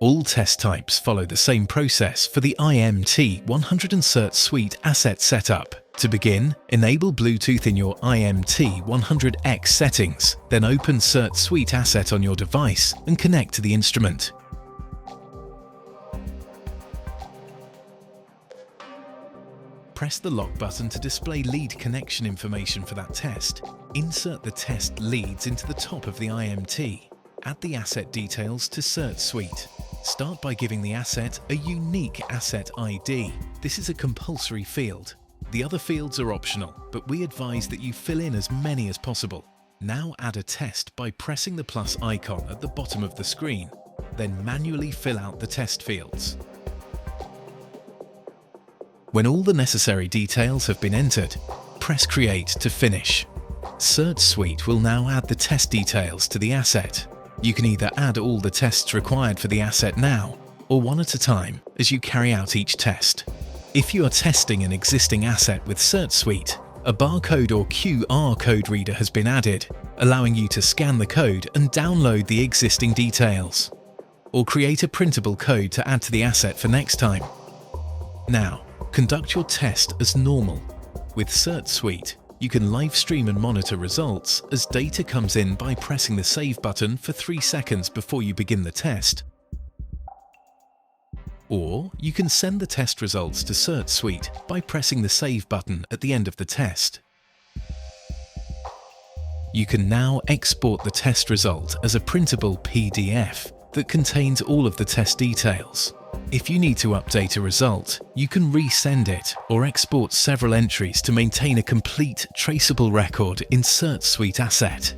All test types follow the same process for the IMT100 and CertSuiteAsset setup. To begin, enable Bluetooth in your IMT100X settings, then open CertSuiteAsset on your device and connect to the instrument. Press the lock button to display lead connection information for that test. Insert the test leads into the top of the IMT. Add the asset details to CertSuite. Start by giving the asset a unique asset ID. This is a compulsory field. The other fields are optional, but we advise that you fill in as many as possible. Now add a test by pressing the plus icon at the bottom of the screen. Then manually fill out the test fields. When all the necessary details have been entered, press Create to finish. CertSuite will now add the test details to the asset. You can either add all the tests required for the asset now, or one at a time as you carry out each test. If you are testing an existing asset with CertSuite, a barcode or QR code reader has been added, allowing you to scan the code and download the existing details, or create a printable code to add to the asset for next time. Now, conduct your test as normal. With CertSuite, you can live stream and monitor results as data comes in by pressing the Save button for 3 seconds before you begin the test. Or you can send the test results to CertSuite by pressing the Save button at the end of the test. You can now export the test result as a printable PDF that contains all of the test details. If you need to update a result, you can resend it or export several entries to maintain a complete traceable record in CertSuiteAsset.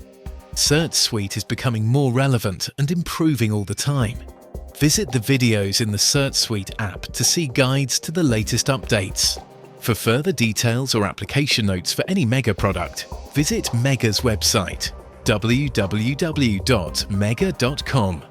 CertSuite is becoming more relevant and improving all the time. Visit the videos in the CertSuite app to see guides to the latest updates. For further details or application notes for any Megger product, visit Megger's website, www.megger.com.